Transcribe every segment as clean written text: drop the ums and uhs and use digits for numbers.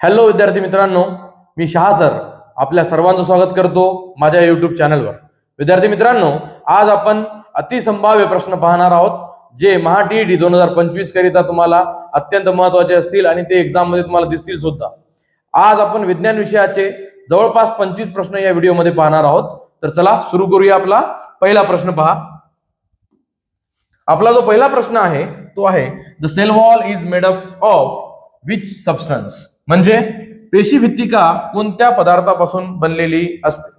Hello विद्यार्थी मित्रांनो, मी Shah sir आपल्या सर्वांचं स्वागत करतो माझ्या युट्यूब चॅनलवर। विद्यार्थी मित्रांनो, आज आपण अतिसंभाव्य प्रश्न पाहणार आहोत जे महाटीईटी 2025 करिता तुम्हाला अत्यंत महत्त्वाचे असतील आणि ते एग्जाम मध्ये तुम्हाला दिसतील सुद्धा। आज आपण विज्ञान विषयाचे जवळपास 25 प्रश्न या व्हिडिओमध्ये पाहणार आहोत। तर चला सुरू करूया। आपला पहिला प्रश्न पहा। आपला जो पहिला प्रश्न आहे तो आहे the cell wall is made up of which substance, म्हणजे पेशीभित्तिका कोणत्या पदार्थापासून बनलेली असते।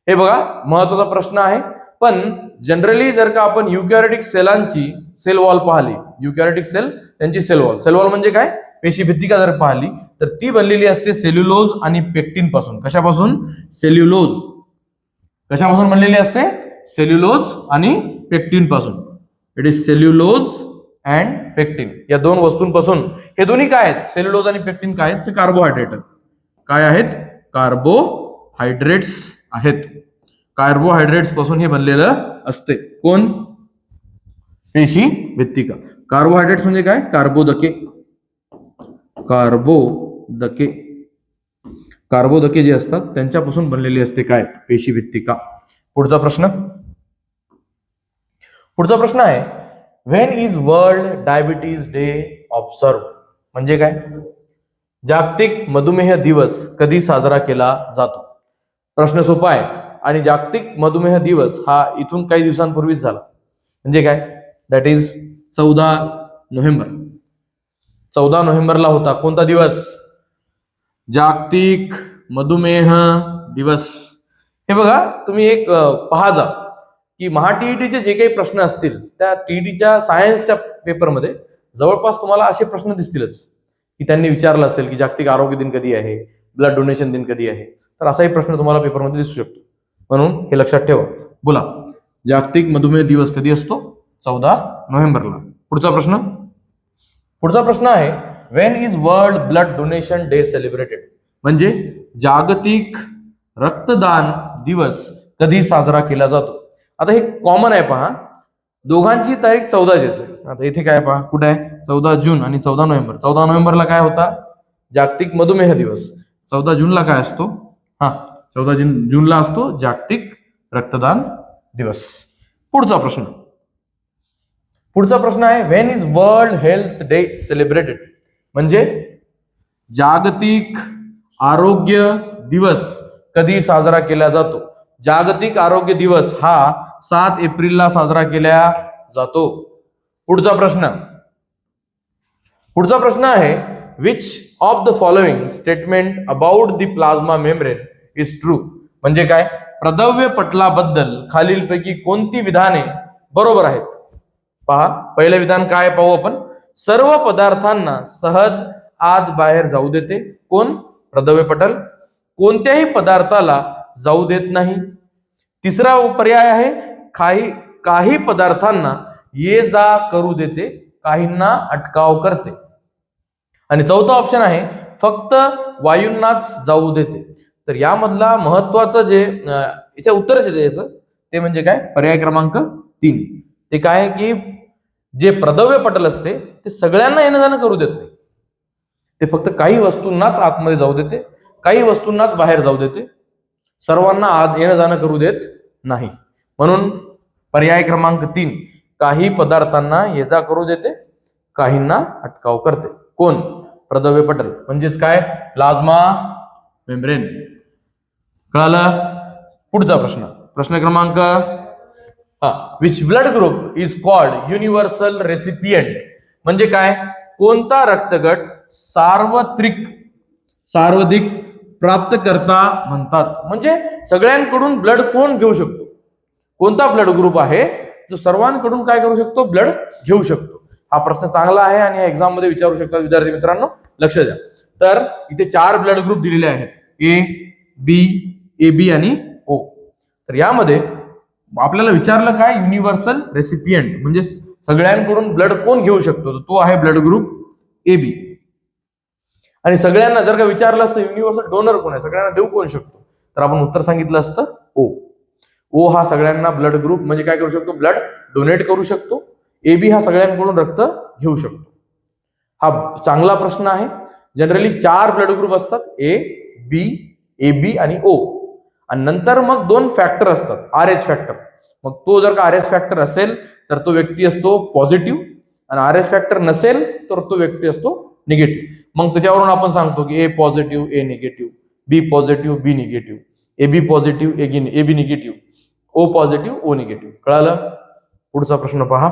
हे बघा महत्त्वाचा प्रश्न आहे, पण जनरली जर का आपण युकॅरियोटिक सेलांची सेल वॉल पाहिली, युकॅरियोटिक सेल त्यांची सेल वॉल म्हणजे काय, पेशीभित्तिका जर पाहिली तर ती बनलेली असते सेल्युलोज आणि पेक्टिन पासून। कशापासून? सेल्युलोज। कशापासून बनलेली असते? सेल्युलोज आणि पेक्टिन पासून। It is cellulose and pectin, या दोन वस्तूंपासून। हे दोन्ही काय आहेत? सेल्युलोज आणि पेक्टिन काय आहेत? ते कार्बोहायड्रेट काय आहेत? कार्बोहायड्रेट्स आहेत। कार्बोहायड्रेट्स पासून हे बनलेलं असते। कोण? पेशीभित्तिका। कार्बोहायड्रेट्स म्हणजे काय? कार्बोदके। कार्बोदके कार्बोदके जे असतात त्यांच्यापासून बनलेली असते काय? पेशीभित्तिका। पुढचा प्रश्न आहे when is world diabetes day observe, म्हणजे काय? जागतिक मधुमेह दिवस कधी साजरा केला जातो? प्रश्न सोपा आहे आणि जागतिक मधुमेह दिवस हा इथून काही दिवसांपूर्वीच झाला। म्हणजे काय? That is 14 November. 14 नोव्हेंबरला होता कोणता दिवस? जागतिक मधुमेह दिवस। हे बघा तुम्ही एक पहा जा की महाटीईटीचे जे काही प्रश्न असतील त्या टीईटीच्या सायन्सच्या पेपरमध्ये जवळपास तुम्हाला असे प्रश्न दिसतीलच की त्यांनी विचारलं असेल की जागतिक आरोग्य दिन कधी आहे, ब्लड डोनेशन दिन कधी आहे, तर असाही प्रश्न तुम्हाला पेपरमध्ये दिसू शकतो। म्हणून हे लक्षात ठेवा। बोला, जागतिक मधुमेह दिवस कधी असतो? 14 नोव्हेंबरला। पुढचा प्रश्न आहे when is world blood donation day celebrated, म्हणजे जागतिक रक्तदान दिवस कधी साजरा केला जातो? आता हे कॉमन आहे पहा, दोघांची तारीख 14 येते। आता इथे काय पहा, कुठे आहे? 14 जून आणि 14 नोव्हेंबर। 14 नोव्हेंबरला काय होता? जागतिक मधुमेह दिवस। 14 जूनला काय असतो? 14 जूनला असतो जागतिक रक्तदान दिवस। पुढचा प्रश्न आहे when is world health day celebrated, म्हणजे जागतिक आरोग्य दिवस कधी साजरा केला जातो? जागतिक आरोग्य दिवस हा 7 एप्रिलला साजरा केला जातो। पुढचा प्रश्न आहे which of the following statement about the plasma membrane is true, म्हणजे काय? प्रदव्य पटलाबद्दल खालीलपैकी कोणती विधाने बरोबर आहेत? पहा, पहिलं विधान काय पाहू आपण। सर्व पदार्थांना सहज आत बाहेर जाऊ देते। कोण? प्रदव्य पटल। कोणत्याही पदार्थाला जाऊ देत नाही। तिसरा पर्याय आहे काही पदार्थांना ये जा करू देते, काहींना अटकाव करते। आणि चौथा ऑप्शन आहे फक्त वायूंनाच जाऊ देते। तर यामधला महत्वाचं जे याच्या उत्तरच येते याचं ते म्हणजे काय? पर्याय क्रमांक 3। ते काय आहे की जे प्रदव्य पटल असते ते सगळ्यांना येणं जाणं करू देत नाही, ते फक्त काही वस्तूंनाच आतमध्ये जाऊ देते, काही वस्तूंनाच बाहेर जाऊ देते, सर्वांना आत येणं जाणं करू देत नाही। म्हणून पर्याय क्रमांक 3, काही पदार्थांना ये जा करू देते, काहींना अटकाव करते। कोण? प्रदव्य पटल, म्हणजेच काय? Plasma membrane. कळालं? पुढचा प्रश्न क्रमांक which blood group is called universal recipient, म्हणजे काय? कोणता रक्तगट सर्वाधिक प्राप्तकर्ता म्हणतात? म्हणजे सगळ्यांकडून ब्लड कोण घेऊ शकतो? कोणता ब्लड ग्रुप आहे जो सर्वांकडून काय करू शकतो? ब्लड घेऊ शकतो। हा प्रश्न चांगला आहे आणि एक्झाम मध्ये विचारू शकतात विद्यार्थी मित्रांनो, लक्ष द्या। तर इथे 4 ब्लड ग्रुप दिलेले आहेत, ए बी आणि ओ। तर यामध्ये आपल्याला विचारलं काय? युनिव्हर्सल रेसिपियंट, म्हणजे सगळ्यांकडून ब्लड कोण घेऊ शकतो? तो आहे ब्लड ग्रुप ए बी। आणि सगळ्यांना जर का विचारलं असतं युनिव्हर्सल डोनर कोण आहे, सगळ्यांना देऊ कोण शकतो, तर आपण उत्तर सांगितलं असतं ओ हा सगळ्यांना ब्लड ग्रुप म्हणजे काय करू शकतो? ब्लड डोनेट करू शकतो। ए बी हा सगळ्यांकडून रक्त घेऊ शकतो। हा चांगला प्रश्न आहे जनरली 4 ब्लड ग्रुप असतात, ए बी, ए बी आणि ओ. आणि नंतर मग 2 फॅक्टर असतात, आर एच फॅक्टर. मग तो जर का आर एच फॅक्टर असेल तर तो व्यक्ती असतो पॉझिटिव्ह, आणि आर एच फॅक्टर नसेल तर तो व्यक्ती असतो निगेटिव्ह. मग त्याच्यावरून आपण सांगतो की A positive, A negative, B positive, B negative, A B positive, A B negative, O positive, O negative. कळालं? पुढचा प्रश्न पहा.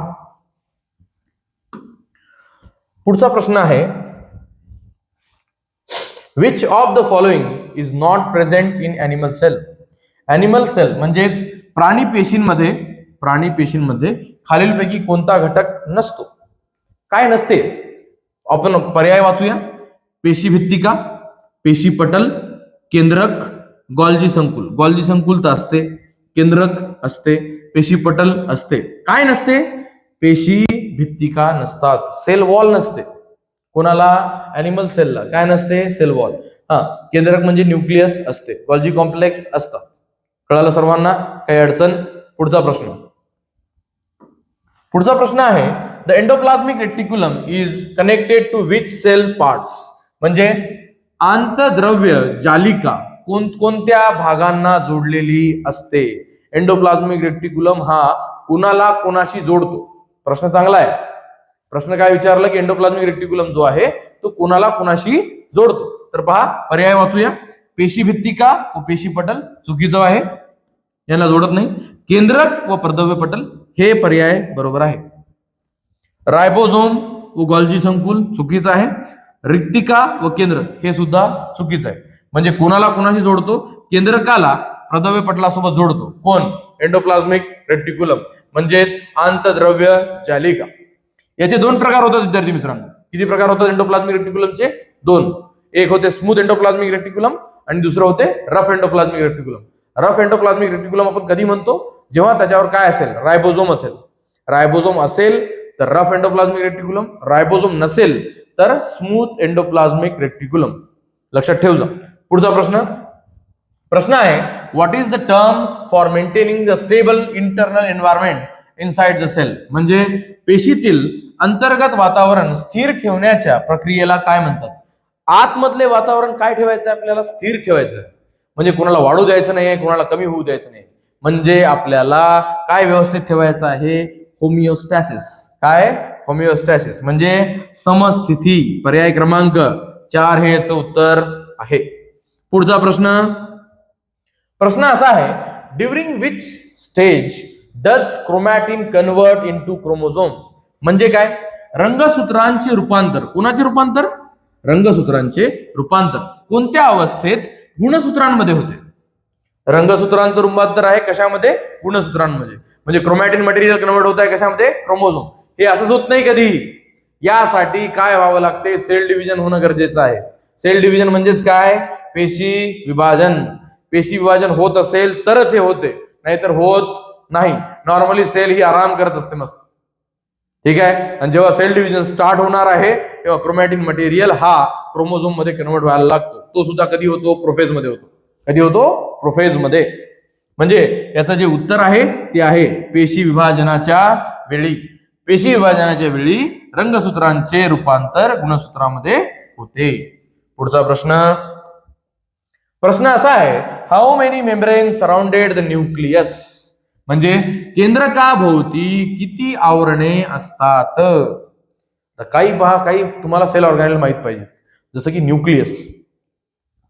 पुढचा प्रश्न आहे, which of the following is not present in animal cell. Animal cell म्हणजेच प्राणी पेशींमध्ये खालीलपैकी कोणता घटक नसतो? काय नसते? आपण पर्याय वाचूया. पेशी भित्तिका, पेशी पटल, केंद्रक, गॉल्जी संकुल. गॉल्जी संकुल तर असते, केंद्रक असते, पेशी पटल असते. काय नसते? पेशी भित्तिका नसतात, सेल वॉल नसते. कोणाला? एनिमल सेलला काय नसते? Cell wall. केंद्रक म्हणजे न्यूक्लियस असते, गॉल्जी कॉम्प्लेक्स असतात. कळालं सर्वांना? काही अडचण? पुढचा प्रश्न आहे, the endoplasmic reticulum is connected to which cell parts. म्हणजे आंतद्रव्य जालिका कोणत्या भागांना जोडलेली असते? एंडोप्लाझ्मिक रेटिक्युलम हा कुणाला कोणाशी जोडतो? प्रश्न चांगला आहे. प्रश्न काय विचारलं की एंडोप्लाझ्मिक रेटिक्युलम जो आहे तो कोणाला कोणाशी जोडतो? तर पहा, पर्याय वाचूया. पेशी भित्तिका व पेशी पटल चुकीचं आहे, यांना जोडत नाही. केंद्रक व प्रदव्य पटल हे पर्याय बरोबर आहे. रायबोझोम व गॉल्जी संकुल चुकीचं आहे. रिक्तिका व केंद्रक हे सुद्धा चुकीचं आहे. म्हणजे कोणाला कोणाशी जोडतो? केंद्रकाला प्रदव्य पटलासोबत जोडतो. कोण? एंडोप्लाझ्मिक रेटिक्युलम म्हणजेच आंतद्रव्य जालिका. याचे 2 प्रकार होतात विद्यार्थी मित्रांनो. किती प्रकार होतात एंडोप्लाझ्मिक रेटिक्युलमचे? 2. एक होते स्मूथ एंडोप्लाझ्मिक रेटिक्युलम आणि दुसरं होते rough endoplasmic reticulum. Rough endoplasmic reticulum आपण कधी म्हणतो? जेव्हा त्याच्यावर काय असेल? रायबोझोम असेल. रायबोझोम असेल तर रफ एंडोप्लाझ्मिक रेटिक्युलम, रायबोझोम नसेल तर स्मूथ एंडोप्लाझ्मिक रेटिक्युलम. लक्षात ठेव जा. पुढचा प्रश्न आहे, what is the term for maintaining the stable internal environment inside the cell. म्हणजे पेशीतील अंतर्गत वातावरण स्थिर ठेवण्याच्या प्रक्रियेला काय म्हणतात? आतमधले वातावरण काय ठेवायचं? आपल्याला स्थिर ठेवायचं. म्हणजे कोणाला वाढू द्यायचं नाही, कोणाला कमी होऊ द्यायचं नाही. म्हणजे आपल्याला काय व्यवस्थित ठेवायचं आहे? होमिओस्टॅसिस. काय? होमिओस्टॅसिस म्हणजे समस्थिती. पर्याय क्रमांक 4 हे याचं उत्तर आहे. पुढचा प्रश्न असा आहे, during which stage does chromatin convert into chromosome. म्हणजे काय? रंगसूत्रांचे रूपांतर. कोणाचे रूपांतर? रंगसूत्रांचे रूपांतर कोणत्या अवस्थेत? गुणसूत्रांमध्ये होते. रंगसूत्रांचं रूपांतर आहे कशामध्ये? गुणसूत्रांमध्ये. म्हणजे क्रोमॅटिन मटेरियल कन्वर्ट होत आहे कशामध्ये? क्रोमोझोम. हे असंच होत नाही कधी. यासाठी काय व्हावं लागते? सेल डिव्हिजन होणं गरजेचं आहे. सेल डिव्हिजन म्हणजेच काय? पेशी विभाजन. पेशी विभाजन होत असेल तरच हे होते, नाहीतर होत नाही. नॉर्मली सेल ही आराम करत असते मस्त. ठीक आहे. आणि जेव्हा सेल डिव्हिजन स्टार्ट होणार आहे तेव्हा क्रोमॅटिन मटेरियल हा क्रोमोझोम मध्ये कन्वर्ट व्हायला लागतो. तो सुद्धा कधी होतो? प्रोफेज मध्ये होतो. कधी होतो? प्रोफेज मध्ये. म्हणजे याचं जे उत्तर आहे ते आहे पेशी विभाजनाच्या वेळी. पेशी विभाजनाच्या वेळी रंगसूत्रांचे रूपांतर गुणसूत्रामध्ये होते. पुढचा प्रश्न असा आहे, how many membrane surrounded the nucleus. म्हणजे केंद्रकाभोवती किती आवरणे असतात? काही तुम्हाला सेल ऑर्गॅनेल माहित पाहिजे, जसं की न्यूक्लियस.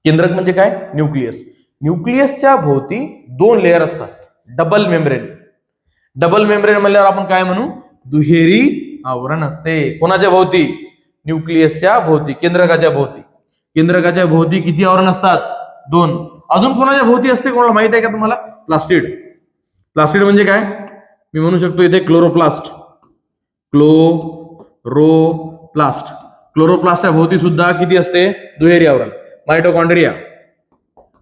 केंद्रक म्हणजे काय? न्यूक्लियस. न्यूक्लियसच्या भोवती 2 लेअर असतात. Double membrane. डबल मेम्ब्रेन म्हणल्यावर आपण काय म्हणू? दुहेरी आवरण असते. कोणाच्या भोवती? न्यूक्लियसच्या भोवती, केंद्रकाच्या भोवती. केंद्रकाच्या भोवती किती आवरण असतात? 2. अजून कोणाच्या भोवती असते? कोणाला माहित आहे का तुम्हाला? प्लास्टिड. प्लास्टिड म्हणजे काय? मी म्हणू शकतो इथे क्लोरोप्लास्ट. क्लोरोप्लास्ट. क्लोरोप्लास्टच्या भोवती सुद्धा किती असते? दुहेरी आवरण. मायटोकॉन्ड्रिया.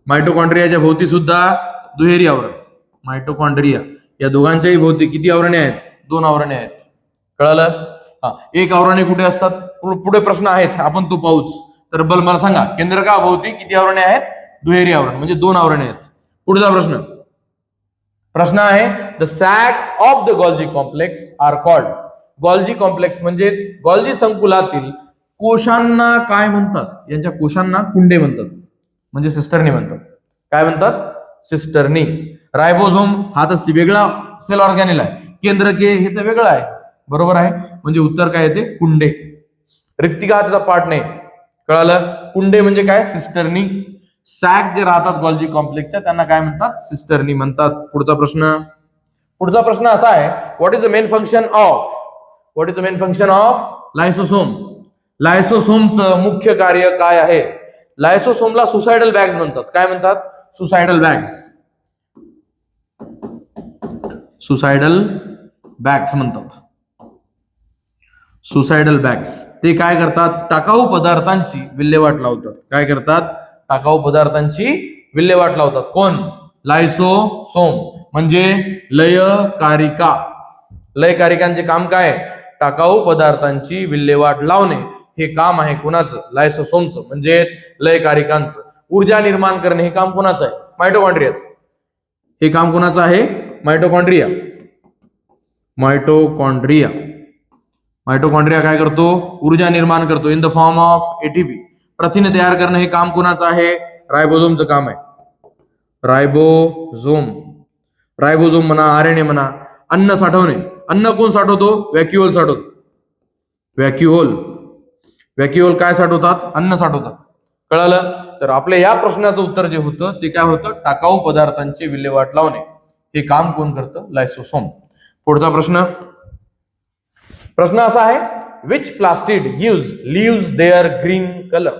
मायटोकॉन्ड्रियाच्या भोवती सुद्धा दुहेरी आवरण. मायटोकॉन्ड्रिया या दोघांच्याही भोवती किती आवरणे आहेत? 2 आवरणे आहेत. कळालं? एक आवरणे कुठे असतात? पुढे प्रश्न आहेच, आपण तो पाहूच. तर मला सांगा, केंद्रका भोवती किती आवरणे आहेत? दुहेरी आवरण म्हणजे 2 आवरणे आहेत. पुढचा प्रश्न आहे, the sac of the Golgi complex are called. Golgi complex म्हणजेच गॉल्जी संकुलातील कोशांना काय म्हणतात? यांच्या कोशांना कुंडे म्हणतात, म्हणजे सिस्टर्नी म्हणतात. काय म्हणतात? सिस्टर्नी. रायबोझोम हा तर वेगळा सेल ऑर्गॅनेल आहे, केंद्रके हे तर वेगळं आहे. बरोबर आहे, म्हणजे उत्तर काय येते? कुंडे. रिक्तिका हा त्याचा पार्ट नाही. कळालं? कुंडे म्हणजे काय? सिस्टर्नी. सॅक जे राहतात गॉल्जी कॉम्प्लेक्सच्या त्यांना काय म्हणतात? सिस्टर्नी म्हणतात. पुढचा प्रश्न असा आहे, what is the main function of lysosome? लायसोसोमचं मुख्य कार्य काय आहे? लायसोसोमला सुसायडल बॅग्स म्हणतात. काय म्हणतात? सुसायडल बॅग्स म्हणतात. सुसायडल बॅग्स ते काय करतात? टाकाऊ पदार्थांची विल्हेवाट लावतात. काय करतात? टाकाऊ पदार्थांची विल्हेवाट लावतात. कोण? लायसोसोम म्हणजे लयकारिका. लयकारिकांचे काम काय? टाकाऊ पदार्थांची विल्हेवाट लावणे हे काम आहे कोणाचं? लायसोसोमचं, म्हणजे लयकारिकांचं. ऊर्जा निर्माण करणे हे काम कोणाचं आहे? मायटोकॉन्ड्रियाचं. हे काम कोणाचं आहे? मायटोकॉन्ड्रिया काय करतो? ऊर्जा निर्माण करतो in the form of ATP. प्रथिने तयार करणं हे काम कोणाचं आहे? रायबोझोमचं काम आहे. रायबोझोम म्हणा, आरएनए म्हणा. अन्न साठवणे, अन्न कोण साठवतो? व्हॅक्युओल साठवतो. व्हॅक्युओल काय साठवतात? अन्न साठवतात. कळालं? तर आपल्या या प्रश्नाचं उत्तर जे होतं ते काय होतं? टाकाऊ पदार्थांची विल्हेवाट लावणे हे काम कोण करतं? लायसोसोम. पुढचा प्रश्न असा आहे, which plastid leaves their green colour?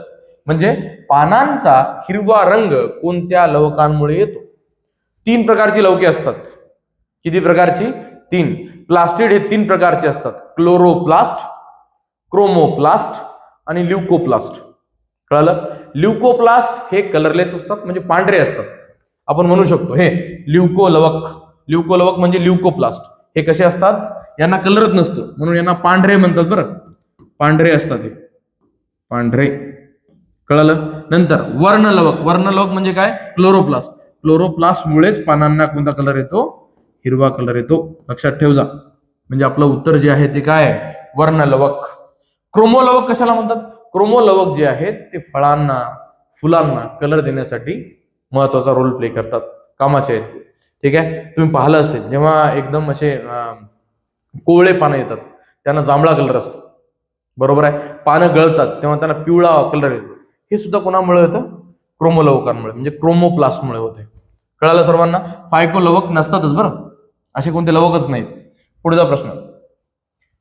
म्हणजे पानांचा हिरवा रंग कोणत्या लवकांमुळे येतो? 3 प्रकारची लवके असतात. किती प्रकारची? 3. प्लास्टिड हे 3 प्रकारचे असतात. क्लोरोप्लास्ट, क्रोमोप्लास्ट आणि ल्युकोप्लास्ट. कळालं? ल्युकोप्लास्ट हे कलरलेस असतात, म्हणजे पांढरे असतात. आपण म्हणू शकतो हे ल्युकोलवक म्हणजे ल्युकोप्लास्ट. हे कसे असतात? यांना कलरच नसतो म्हणून यांना पांढरे म्हणतात. बरं, पांढरे असतात हे, पांढरे. कळालं? नंतर वर्णलवक म्हणजे काय? क्लोरोप्लास्ट मुळेच पानांना कोणता कलर येतो? हिरवा कलर येतो. लक्षात ठेव जा. म्हणजे आपलं उत्तर जे आहे ते काय आहे? वर्णलवक. क्रोमोलवक कशाला म्हणतात? क्रोमोलवक जे आहेत ते फळांना, फुलांना कलर देण्यासाठी महत्वाचा रोल प्ले करतात, कामाचे आहेत. ठीक आहे? तुम्ही पाहिलं असेल, जेव्हा एकदम असे कोवळे पानं येतात त्यांना जांभळा कलर असतो. बरोबर आहे? पानं गळतात तेव्हा त्यांना पिवळा कलर येतो. हे सुद्धा कोणामुळे होतं? क्रोमोलवकांमुळे, म्हणजे क्रोमोप्लास्टमुळे होते. कळालं सर्वांना? फायकोलवक नसतातच बरं, असे कोणते लवकच नाहीत. पुढचा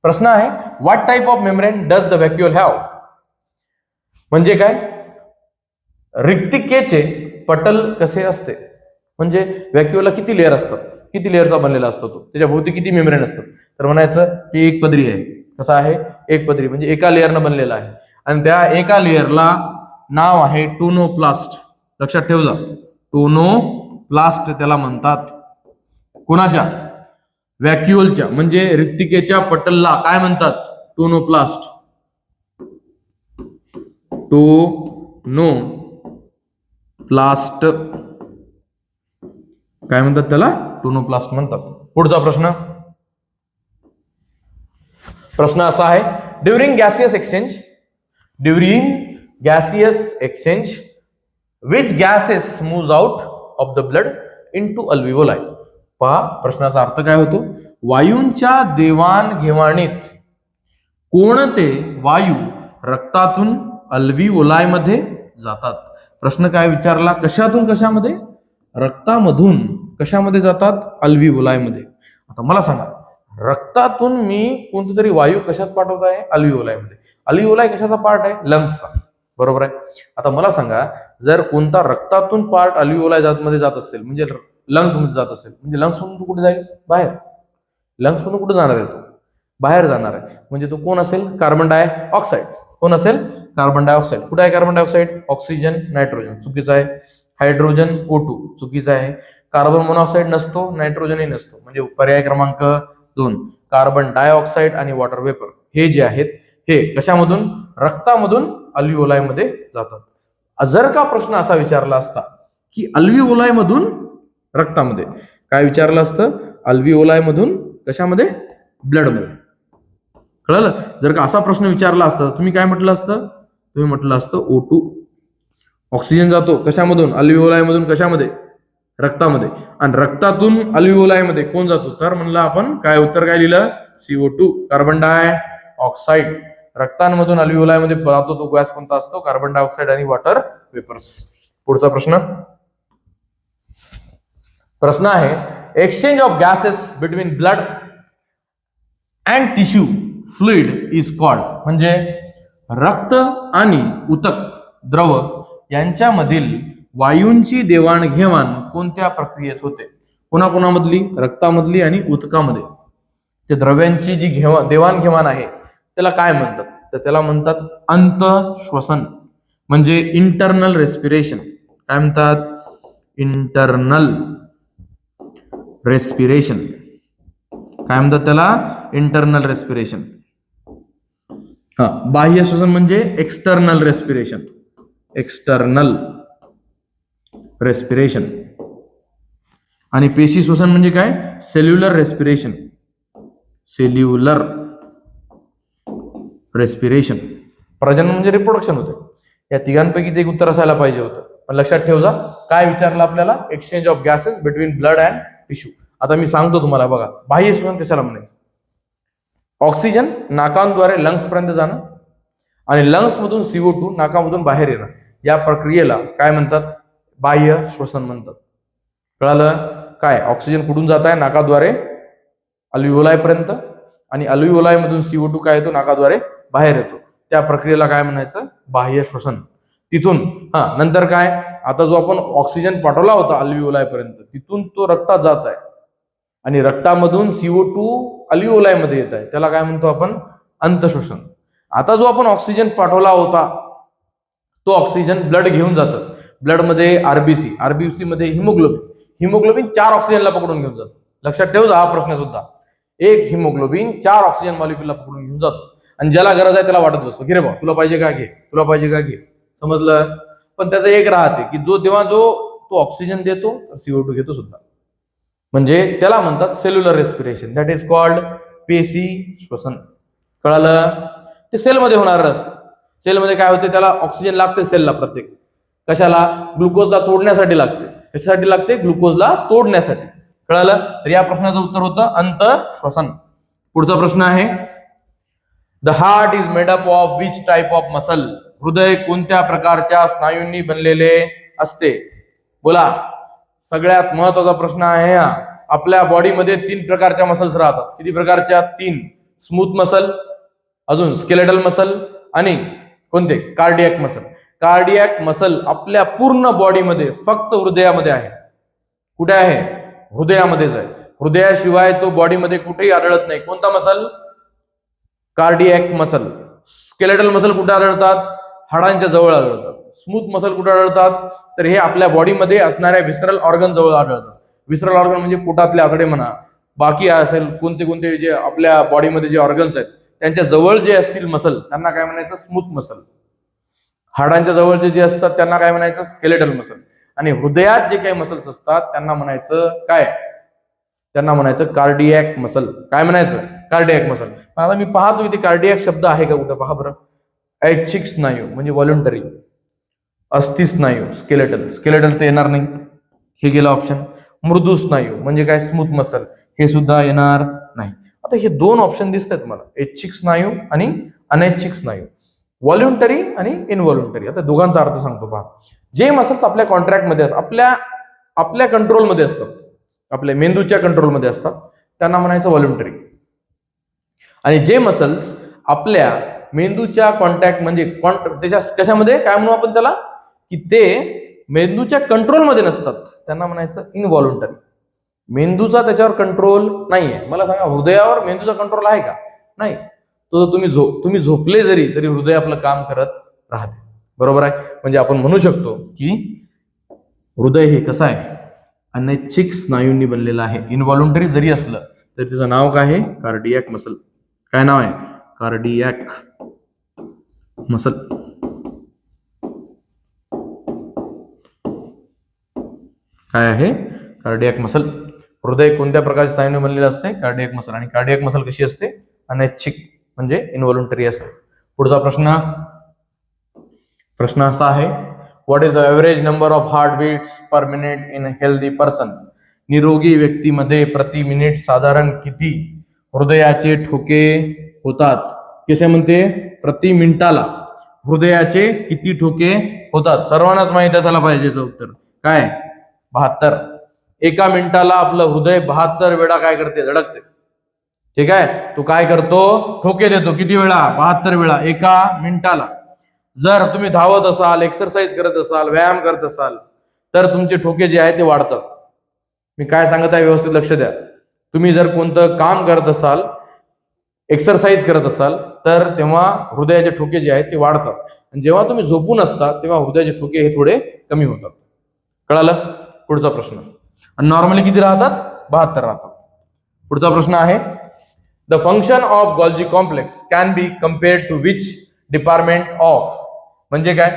प्रश्न आहे, what type of membrane does the vacuole have? म्हणजे काय? रिक्तिकेचे पटल कसे असते? म्हणजे व्हॅक्युओलला किती लेअर असतात? किती लेअरचा बनलेला असतो तो? त्याच्या भोवती किती मेम्ब्रेन असतात? तर म्हणायचं की एक पदरी आहे. कसा आहे? एक पदरी, म्हणजे एका लेअरनं बनलेला आहे. आणि त्या एका लेअरला नाव आहे टोनोप्लास्ट. लक्षात ठेव जा, टोनोप्लास्ट त्याला म्हणतात. कोणाच्या? व्हॅक्युओलच्या, म्हणजे रिक्तिकेच्या पटलला काय म्हणतात? टोनोप्लास्ट. काय म्हणतात त्याला? टोनोप्लास्ट म्हणतात. पुढचा प्रश्न असा आहे, during gaseous exchange which gases move out of the blood into अल्व्हिओलाई? पहा प्रश्नाचा अर्थ काय होतो? वायूंच्या देवाणघेवाणीत कोणते वायू रक्तातून अल्व्हिओलाई मध्ये जातात? प्रश्न काय विचारला? कशातून कशामध्ये? रक्तामधून कशामध्ये जातात? अल्व्हिओलाई मध्ये. आता मला सांगा, रक्तातून मी कोणते तरी वायू कशात पाठवत आहे? अल्व्हिओलाई मध्ये. अल्व्हिओलाई कशाचा पार्ट आहे? लंग्सचा. बरोबर आहे? आता मला सांगा, जर कोणता रक्तातून पार्ट अल्व्हिओलाई मध्ये जात असेल, म्हणजे लंग्स मध्ये जात असेल, म्हणजे लंग्स मधून तो कुठे जाईल? बाहेर. लंग्स मधून कुठे जाणार आहे? तो बाहेर जाणार आहे. म्हणजे तो कोण असेल? Carbon dioxide. कोण असेल? Carbon dioxide. कुठे आहे कार्बन डायऑक्साईड? Oxygen, nitrogen. चुकीचं आहे. Hydrogen, O2. चुकीचं आहे. कार्बन मोनॉक्साईड नसतो, नायट्रोजनही नसतो. म्हणजे पर्याय क्रमांक 2, कार्बन डायऑक्साईड आणि वॉटर वेपर हे जे आहेत हे कशामधून? रक्तामधून अल्व्हिओलाई मध्ये जातात. जर का प्रश्न असा विचारला असता की अल्व्हिओलाई मधून रक्तामध्ये, काय विचारलं असतं? अल्व्हिओलाई मधून कशामध्ये? ब्लड मध्ये. कळलं? जर का असा प्रश्न विचारला असता तुम्ही काय म्हटलं असतं? तुम्ही म्हटलं असतं O2. ऑक्सिजन जातो कशामधून? अल्व्हिओलायमधून कशामध्ये? रक्तामध्ये. आणि रक्तातून अल्व्हिओलायमध्ये कोण जातो? तर म्हणलं आपण काय उत्तर काय लिहिलं? CO2, कार्बन डाय ऑक्साईड. रक्तांमधून अल्व्हिओलायमध्ये जातो तो गॅस कोणता असतो? कार्बन डायऑक्साईड आणि वॉटर वेपर्स. पुढचा प्रश्न आहे, exchange of gases between blood and tissue fluid is called. म्हणजे रक्त आणि उतक द्रव यांच्यामधील वायूंची देवाणघेवाण कोणत्या प्रक्रियेत होते? कोणाकोणामधली? रक्तामधली आणि उतकामध्ये. ते द्रव्यांची जी देवाणघेवाण आहे त्याला काय म्हणतात? तर त्याला म्हणतात अंतःश्वसन, म्हणजे इंटरनल रेस्पिरेशन. काय म्हणतात? Internal respiration. काय म्हणतात त्याला? Internal respiration. बाह्य श्वसन म्हणजे एक्सटर्नल रेस्पिरेशन. External respiration. आणि पेशी श्वसन म्हणजे काय? Cellular respiration. Cellular respiration. प्रजनन म्हणजे रिप्रोडक्शन होते. या तिघांपैकी एक उत्तर असायला पाहिजे होतं, पण लक्षात ठेवा काय विचारलं आपल्याला? Exchange of gases between blood and tissue. आता मी सांगतो तुम्हाला बघा, बाह्य श्वसन कशाला म्हणायचं? ऑक्सिजन नाकांद्वारे लंग्स पर्यंत जाणं आणि लंग्स मधून CO2 नाकामधून बाहेर येणं, या प्रक्रियेला काय म्हणतात? बाह्य श्वसन म्हणतात. कळालं? काय ऑक्सिजन कुठून जात आहे? नाकाद्वारे अल्व्हिओलाय पर्यंत, आणि अल्व्हिओलाय मधून CO2 काय येतो? नाकाद्वारे बाहेर येतो. त्या प्रक्रियेला काय म्हणायचं? बाह्य श्वसन. तिथून नंतर काय? आता जो आपण ऑक्सिजन पाठवला होता अल्व्हिओलाय पर्यंत, तिथून तो रक्तात जात आहे आणि रक्तामधून CO2 अल्व्हिओलाय मध्ये येत आहे, त्याला काय म्हणतो आपण? अंतःश्वसन. आता जो आपण ऑक्सिजन पाठवला होता तो ऑक्सिजन ब्लड घेऊन जातं. ब्लड मध्ये आरबीसी मध्ये हिमोग्लोबिन 4 ऑक्सिजनला पकडून घेऊन जातो. लक्षात ठेवा हा प्रश्न सुद्धा. एक हिमोग्लोबिन 4 ऑक्सिजन मॉलिक्यूलला पकडून घेऊन जातो आणि ज्याला गरज आहे त्याला वाटत बसतो, घे रे बा, तुला पाहिजे का घे, तुला पाहिजे का घे. समजलं? पण त्याचं एक राहते की जो तो ऑक्सिजन देतो CO2 घेतो सुद्धा. म्हणजे त्याला म्हणतात cellular respiration. That is called पेशी श्वसन. कळालं? ते सेलमध्ये होणार रस. सेलमध्ये काय होते? त्याला ऑक्सिजन लागते सेलला प्रत्येक. कशाला? ग्लुकोजला तोडण्यासाठी लागते. कशासाठी लागते? ग्लुकोजला तोडण्यासाठी. कळालं? तर या प्रश्नाचं उत्तर होतं अंतःश्वसन. पुढचा प्रश्न आहे, the heart is made up of which type of muscle. हृदय कोणत्या प्रकारच्या स्नायूंनी बनलेले असते? बोला. सगळ्यात महत्वाचा प्रश्न आहे हा. आपल्या बॉडीमध्ये 3 प्रकारच्या मसल्स राहतात. किती प्रकारच्या? 3. स्मूथ मसल, अजून स्केलेटल मसल, आणि कोणते? Cardiac muscle. कार्डियक मसल आपल्या पूर्ण बॉडीमध्ये फक्त हृदयामध्ये आहे. कुठे आहे? हृदयामध्येच आहे. हृदयाशिवाय तो बॉडीमध्ये कुठेही आढळत नाही. कोणता muscle? Cardiac muscle. Skeletal muscle कुठे आढळतात? हाडांच्या जवळ आढळतात. स्मूथ मसल कुठे आढळतात? तर हे आपल्या बॉडीमध्ये असणाऱ्या विसरल ऑर्गन जवळ आढळतात. विसरल ऑर्गन म्हणजे पोटातले आतडे म्हणा, बाकी असेल कोणते जे आपल्या बॉडीमध्ये जे ऑर्गन्स आहेत त्यांच्या जवळ जे असतील मसल त्यांना काय म्हणायचं? Smooth muscle. हाडांच्या जवळचे जे असतात त्यांना काय म्हणायचं? Skeletal muscle. आणि हृदयात जे काही मसल्स असतात त्यांना म्हणायचं काय? त्यांना म्हणायचं कार्डियक मसल. काय म्हणायचं? Cardiac muscle. आता मी पाहतो इथे कार्डियक शब्द आहे का कुठं? पहा बरं. ऐच्छिक स्नायू म्हणजे व्हॉलंटरी. अस्थि स्नायू स्केलेटल. स्केलेटल तर येणार नाही, हे गेलं ऑप्शन. मृदू स्नायू म्हणजे काय? स्मूथ मसल, हे सुद्धा येणार नाही. आता हे 2 ऑप्शन दिसत आहेत मला, ऐच्छिक स्नायू आणि अनैच्छिक स्नायू, व्हॉलंटरी आणि इनव्हॉलंटरी. आता दोघांचा अर्थ सांगतो पहा. जे मसल्स आपल्या कॉन्ट्रॅक्टमध्ये असतात, आपल्या कंट्रोलमध्ये असतात, आपल्या मेंदूच्या कंट्रोलमध्ये असतात, त्यांना म्हणायचं व्हॉलंटरी. आणि जे मसल्स आपल्या मेंदूच्या कॉन्टॅक्ट म्हणजे त्याच्या कशामध्ये काय म्हणू आपण त्याला, की ते मेंदूच्या कंट्रोलमध्ये नसतात, त्यांना म्हणायचं इनव्हॉलंटरी. मेंदूचा त्याच्यावर कंट्रोल नाहीये. मला सांगा, हृदयावर मेंदूचा कंट्रोल आहे का? नाही. तो तुम्ही झोपले तरी हृदय आपलं काम करत राहते. बरोबर आहे. म्हणजे आपण म्हणू शकतो की हृदय हे कसं आहे? अनैच्छिक स्नायूंनी बनलेलं आहे. इनव्हॉलंटरी जरी असलं तरी त्याचं नाव काय आहे? Cardiac muscle. काय नाव आहे? Cardiac muscle. काय आहे? Cardiac muscle. हृदय कोणत्या प्रकारच्या स्नायूंनी बनलेलं असते? Cardiac muscle. आणि कार्डियक मसल कशी असते? अनैच्छिक म्हणजे इनव्हॉलंटरी असते. पुढचा प्रश्न असा आहे, what is the average number of heart beats per minute in a healthy person? निरोगी व्यक्तीमध्ये प्रति मिनिट साधारण किती हृदयाचे ठोके होतात? कसे म्हणते? प्रति मिनिटाला हृदयाचे किती ठोके होतात? सर्वांनाच माहिती असायला पाहिजे उत्तर काय? 72. एका मिनिटाला आपलं हृदय 72 वेळा काय करते? धडकते. ठीक आहे. तो काय करतो? ठोके देतो. किती वेळा? 72 वेळा एका मिनिटाला. जर तुम्ही धावत असाल, एक्सरसाइज करत असाल, व्यायाम करत असाल तर तुमचे ठोके जे आहेत ते वाढतात. मी काय सांगत आहे व्यवस्थित लक्ष द्या. तुम्ही जर कोणतं काम करत असाल, एक्सरसाइज करत असाल तर तेव्हा हृदयाचे ठोके जे आहेत ते वाढतात. आणि जेव्हा तुम्ही झोपून असता तेव्हा हृदयाचे ठोके हे थोडे कमी होतात. कळालं? पुढचा प्रश्न. आणि नॉर्मली किती राहतात? 72 राहतात. पुढचा प्रश्न आहे, the function of Golgi complex can be compared to which department of? म्हणजे काय?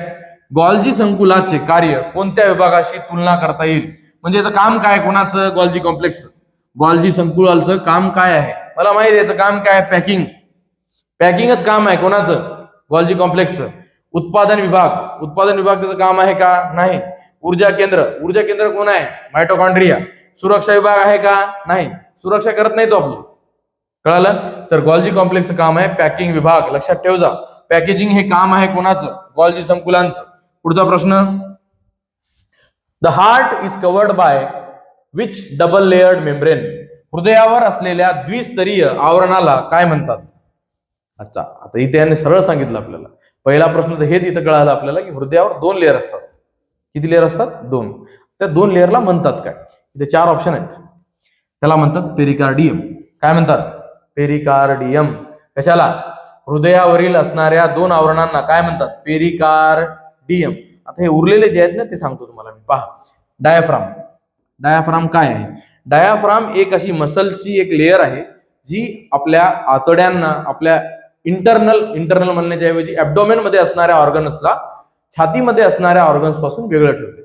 गोल्जी संकुलाचे कार्य कोणत्या विभागाशी तुलना करता येईल? म्हणजे याचं काम काय? कोणाचं? Golgi complex. गोल्जी संकुलाचं काम काय आहे? मला माहिती आहे याचं काम काय? पॅकिंगच काम आहे. कोणाचं? गोल्जी कॉम्प्लेक्सचं. उत्पादन विभाग त्याचं काम आहे का? नाही. ऊर्जा केंद्र कोण आहे? मायटोकॉन्ड्रिया. सुरक्षा विभाग आहे का? नाही. सुरक्षा करत नाही तो आपली. कळालं? तर गोल्जी कॉम्प्लेक्सचं काम आहे पॅकिंग विभाग. लक्षात ठेव जा. पॅकेजिंग हे काम आहे कोणाचं? गोल्जी संकुलांचं. पुढचा प्रश्न, the heart is covered by which double layered membrane? हृदयावर असलेल्या द्विस्तरीय आवरणाला काय म्हणतात? अच्छा, आता इथे याने सरळ सांगितलं आपल्याला. पहिला प्रश्न तर हेच इथं कळालं आपल्याला की हृदयावर 2 लेअर असतात. किती लेअर असतात? 2. त्या 2 लेअरला म्हणतात काय? इथे 4 ऑप्शन आहेत. त्याला म्हणतात पेरिकार्डियम. काय म्हणतात? पेरिकार्डियम. कशाला? हृदयावरील असणाऱ्या 2 आवरणांना काय म्हणतात? पेरिकार्डियम. आता हे उरलेले जे आहेत ना ते सांगतो तुम्हाला मी. पहा, डायाफ्राम काय आहे? डायाफ्राम एक अशी मसलची एक लेअर आहे जी आपल्या आतड्यांना, आपल्या इंटरनल म्हणण्याच्या ऐवजी ऍब्डोमेन मध्ये असणाऱ्या ऑर्गन्सला छातीमध्ये असणाऱ्या ऑर्गन्स पासून वेगळं ठेवते.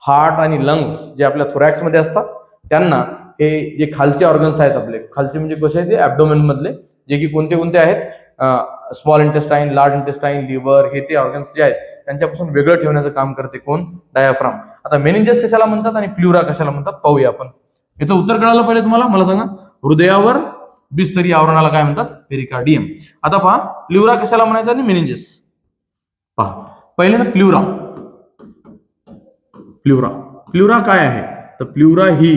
हार्ट आणि लंग्स जे आपल्या थोरॅक्स मध्ये असतात त्यांना हे जे खालचे ऑर्गन्स आहेत आपले, खालचे म्हणजे कसे आहेत? ते ऍब्डोमेन मधले, जे की कोणते आहेत? Small intestine, large intestine, liver, हे ते ऑर्गन्स जे आहेत त्यांच्यापासून वेगळं ठेवण्याचं काम करते कोण? डायाफ्राम. आता मेनिंजस कशाला म्हणतात आणि प्ल्युरा कशाला म्हणतात पाहूया आपण. याचं उत्तर कळालं पाहिजे तुम्हाला. मला सांगा, हृदयावर द्विस्तरीय आवरणाला काय म्हणतात? पेरिकार्डियम. आता पहा, प्ल्युरा कशाला म्हणायचं आणि मेनिंजस पहा. पहिले तर प्ल्युरा काय आहे? तर प्ल्युरा ही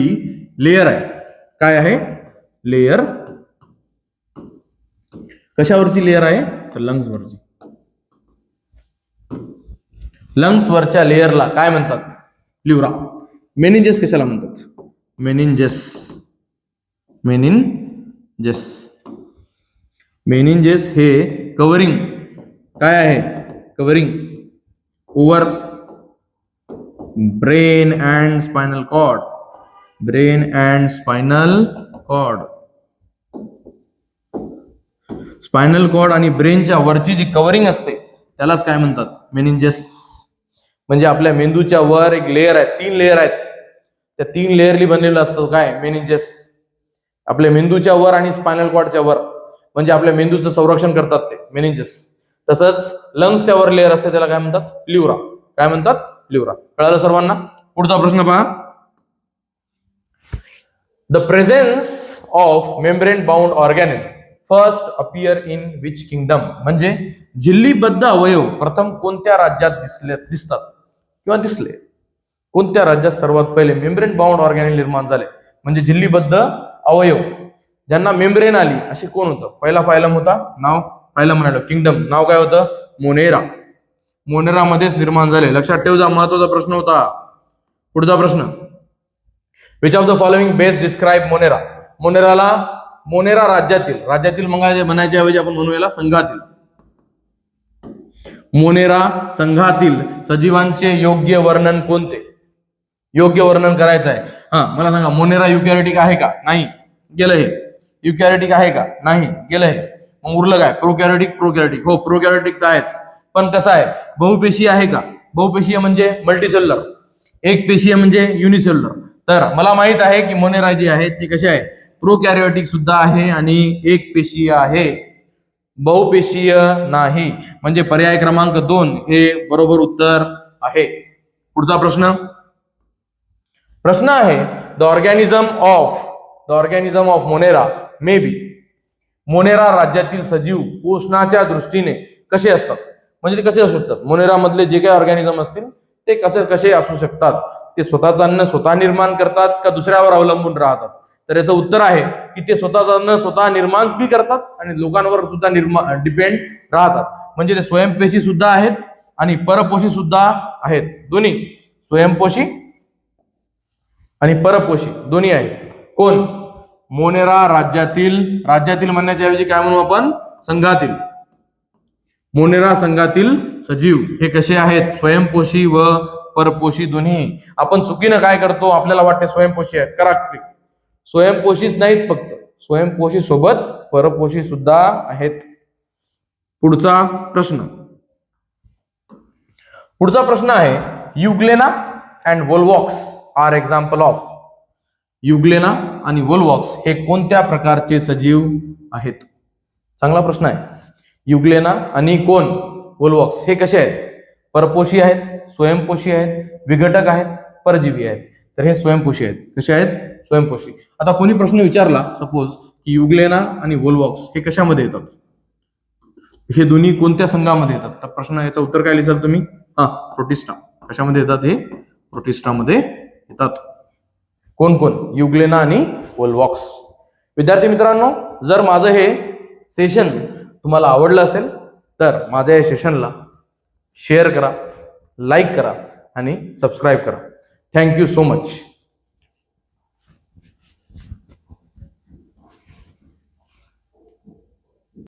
लेयर आहे. काय आहे? लेयर. कशावरची लेयर आहे? तर लंग्स वरची. लंग्स वरच्या लेयरला काय म्हणतात? प्ल्युरा. मेनिंजस कशाला म्हणतात? मेनिंजस हे कव्हरिंग. काय आहे? Covering over brain and spinal cord. Spinal cord आणि ब्रेनच्या वरची जी कव्हरिंग असते त्यालाच काय म्हणतात? मेनिंजस. म्हणजे आपल्या मेंदूच्या वर एक लेयर आहे, 3 लेयर आहेत. त्या 3 लेयरली बनलेलं असतं काय? मेनिंजस. आपल्या मेंदूच्या वर आणि स्पायनल कॉर्डच्या वर, म्हणजे आपल्या मेंदूचं संरक्षण करतात ते मेनिंजस. तसंच लंग्सच्या वर लेयर असते त्याला काय म्हणतात? प्ल्युरा. काय म्हणतात? प्ल्युरा. कळालं सर्वांना? पुढचा प्रश्न पहा, the presence of membrane bound organelle first appear in which kingdom? म्हणजे झिल्लीबद्ध अवयव प्रथम कोणत्या राज्यात दिसतात किंवा दिसले? कोणत्या राज्यात सर्वात पहिले मेम्ब्रेन बाउंड ऑर्गॅनेल निर्माण झाले? म्हणजे झिल्लीबद्ध अवयव ज्यांना मेम्ब्रेन आली असे कोण होतं? पहिला फायलम होता. नाव पहिला म्हणालो किंगडम. नाव काय होतं? मोनेरा मध्येच निर्माण झाले. लक्षात ठेव जा, महत्वाचा प्रश्न होता. पुढचा प्रश्न, which of the following best describe Monera? Monera राज्यातील म्हणायच्या ऐवजी आपण म्हणू याला संघातील. मोनेरा संघातील सजीवांचे योग्य वर्णन कोणते? योग्य वर्णन करायचं आहे. मला सांगा, मोनेरा युकॅरियोटिक आहे का? नाही, गेलं हे. युकॅरियोटिक आहे का? नाही, गेलं हे. मग उरलं काय? प्रोकॅरियोटिक. हो, प्रोकॅरियोटिक तर आहेच, पण कसं आहे? बहुपेशीय आहे का? बहुपेशीय म्हणजे मल्टीसेल्युलर. एक पेशीय म्हणजे युनिसेल्युलर. तर मला माहित आहे की मोनेरा जी आहे ती कशी आहे? प्रोकॅरियोटिक सुद्धा आहे आणि एक पेशीय आहे. बहुपेशीय नाही, म्हणजे पर्याय क्रमांक 2 हे बरोबर उत्तर आहे. पुढचा प्रश्न आहे the organism of Monera may be. Monera राज्यातील सजीव पोषणाच्या दृष्टीने कसे असतात, म्हणजे ते कसे असू शकतात. मोनेरा मधले जे काही ऑर्गॅनिझम असतील ते कसे कसे असू शकतात. ते स्वतःचं अन्न स्वतः निर्माण करतात का दुसऱ्यावर अवलंबून राहतात. तर याचं उत्तर आहे की ते स्वतःचं अन्न स्वतः निर्माण बी करतात आणि लोकांवर सुद्धा डिपेंड राहतात. म्हणजे ते स्वयंपोषी सुद्धा आहेत आणि परपोषी सुद्धा आहेत. दोन्ही स्वयंपोषी आणि परपोषी दोन्ही आहेत. कोण? मोनेरा राज्यातील म्हणण्याच्या ऐवजी काय म्हणू आपण, संघातील. मोनेरा संघातील सजीव हे कसे आहेत, स्वयंपोषी व परपोषी दोन्ही. आपण चुकीनं काय करतो, आपल्याला वाटते स्वयंपोषी आहेत, करेक्ट. स्वयंपोषीच नाहीत, फक्त स्वयंपोषी सोबत परपोषी सुद्धा आहेत. पुढचा प्रश्न आहे युग्लेना अँड वोल्वॉक्स आर एक्झाम्पल ऑफ. युग्लेना आणि वोल्वॉक्स हे कोणत्या प्रकारचे सजीव आहेत? चांगला प्रश्न आहे. युग्लेना आणि वोल्वॉक्स हे कसे आहेत? परपोषी आहेत, स्वयंपोषी आहेत, विघटक आहेत, परजीवी आहेत. तर हे स्वयंपोषी आहेत. कसे आहेत? स्वयंपोषी. आता कोणी प्रश्न विचारला सपोज की युग्लेना आणि वोल्वॉक्स हे कशामध्ये येतात, हे दोन्ही कोणत्या संघामध्ये येतात, तर प्रश्न याचं उत्तर काय लिहाल तुम्ही? प्रोटिस्टा. कशामध्ये येतात? हे प्रोटिस्टामध्ये येतात. कोण? युग्लेना आणि वोल्वॉक्स. विद्यार्थी मित्रांनो, जर माझं हे सेशन तुम्हाला आवडलं असेल तर माझ्या या सेशनला शेअर करा, लाईक करा आणि सबस्क्राईब करा. Thank you so much.